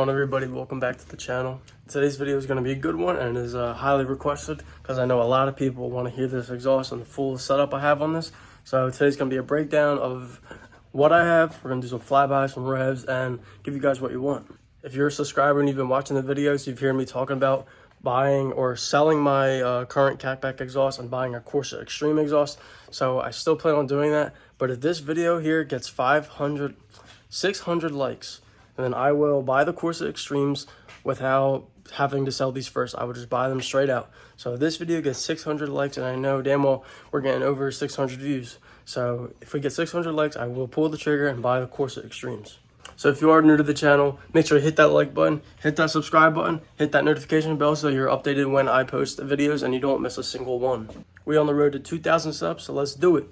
on, everybody? Welcome back to the channel. Today's video is going to be a good one and is highly requested because I know a lot of people want to hear this exhaust and the full setup I have on this. So today's going to be a breakdown of what I have. We're going to do some flybys, some revs, and give you guys what you want. If you're a subscriber and you've been watching the videos, you've heard me talking about buying or selling my current catback exhaust and buying a Corsa Extreme exhaust. So I still plan on doing that. But if this video here gets 500, 600 likes, and then I will buy the Corsa Extremes without having to sell these first. I would just buy them straight out. So if this video gets 600 likes, and I know damn well we're getting over 600 views. So if we get 600 likes, I will pull the trigger and buy the Corsa Extremes. So if you are new to the channel, make sure to hit that like button, hit that subscribe button, hit that notification bell so you're updated when I post videos and you don't miss a single one. We're on the road to 2,000 subs, so let's do it.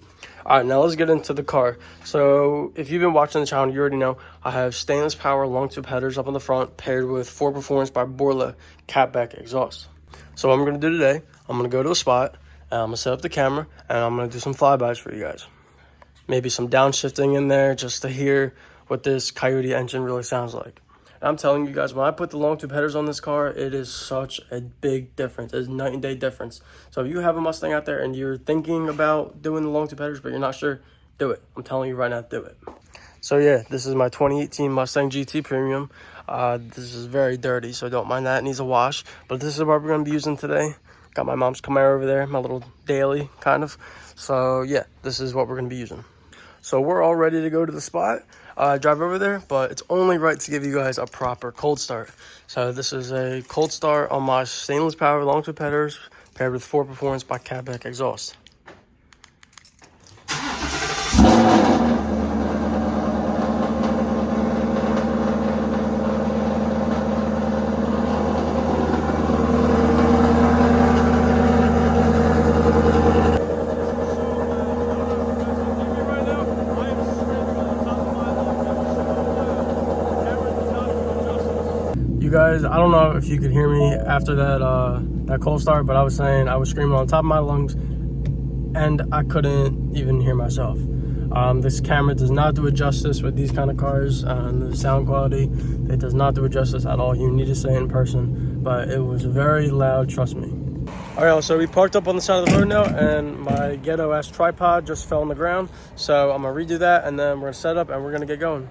All right, now let's get into the car. So if you've been watching the channel, you already know I have stainless power long tube headers up on the front paired with 4 Performance by Borla catback exhaust. So what I'm going to do today, I'm going to go to a spot, and I'm going to set up the camera, and I'm going to do some flybys for you guys. Maybe some downshifting in there just to hear what this Coyote engine really sounds like. And I'm telling you guys, when I put the long tube headers on this car, it is such a big difference. It's a night and day difference. So if you have a Mustang out there and you're thinking about doing the long tube headers but you're not sure, do it. I'm telling you right now, do it. So yeah, this is my 2018 Mustang GT Premium. This is very dirty, so don't mind that. It needs a wash. But this is what we're going to be using today. Got my mom's Camaro over there, my little daily kind of. So yeah, this is what we're going to be using. So we're all ready to go to the spot. Drive over there, but it's only right to give you guys a proper cold start. So this is a cold start on my stainless power long tube headers paired with 4 Performance by catback exhaust. You guys, I don't know if you could hear me after that cold start, but I was saying I was screaming on top of my lungs and I couldn't even hear myself. This camera does not do it justice with these kind of cars and the sound quality. It does not do it justice at all. You need to say it in person, but it was very loud, trust me. All right, so we parked up on the side of the road now, and my ghetto-ass tripod just fell on the ground. So I'm gonna redo that, and then we're gonna set up and we're gonna get going.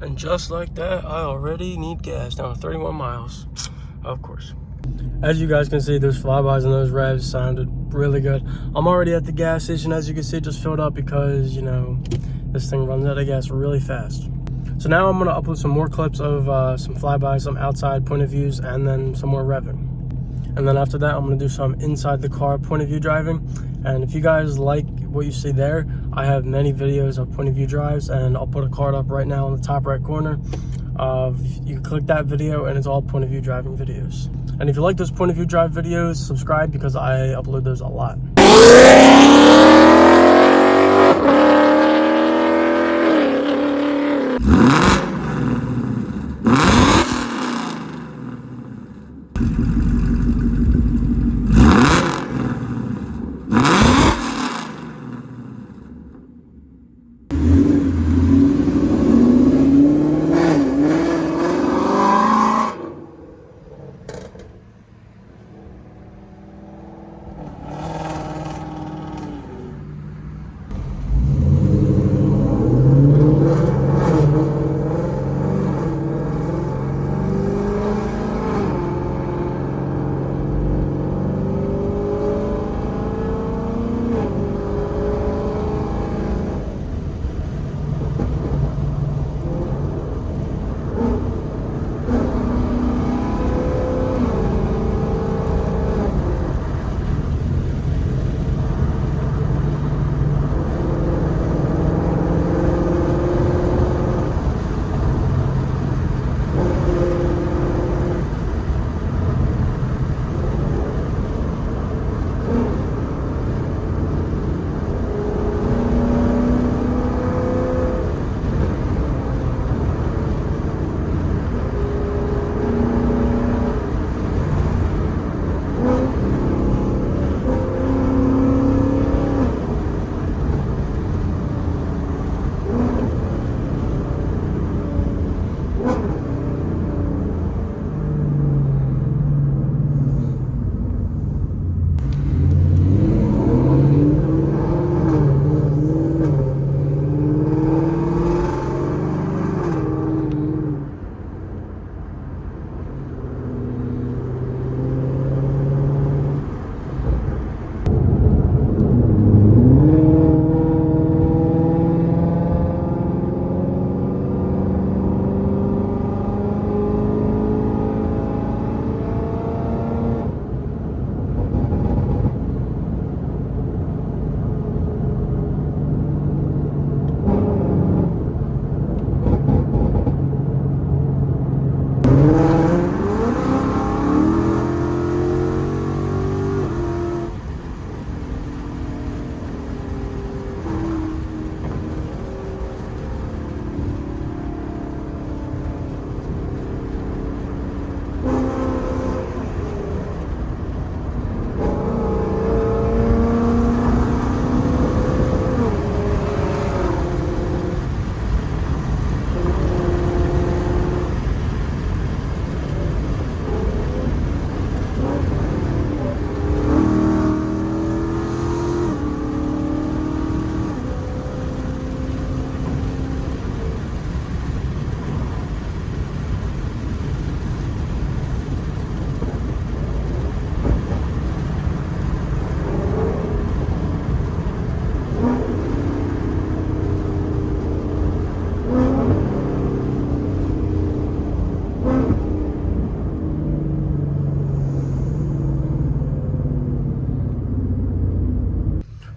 And just like that, I already need gas down to 31 miles, of course. As you guys can see, those Flybys and those Revs sounded really good. I'm already at the gas station, as you can see, just filled up because, you know, this thing runs out of gas really fast. So now I'm gonna upload some more clips of some Flybys, some outside point of views, and then some more revving. And then after that, I'm gonna do some inside the car point of view driving. And if you guys like what you see there, I have many videos of point of view drives, and I'll put a card up right now in the top right corner. You can click that video and it's all point of view driving videos. And if you like those point of view drive videos, subscribe because I upload those a lot.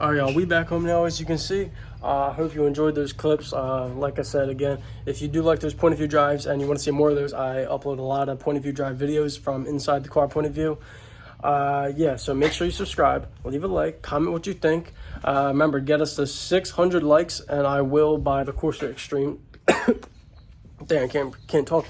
All right, y'all, we back home now, as you can see. I hope you enjoyed those clips. Like I said, again, if you do like those point of view drives and you want to see more of those, I upload a lot of point of view drive videos from inside the car point of view. Yeah, so make sure you subscribe, leave a like, comment what you think. Remember, get us to 600 likes and I will buy the Corsa Extreme. Dang, I can't talk.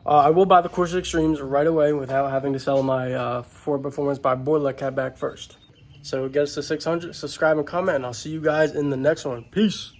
I will buy the Corsa Extremes right away without having to sell my Ford Performance by Borla cat back first. So get us to 600, subscribe and comment, and I'll see you guys in the next one. Peace.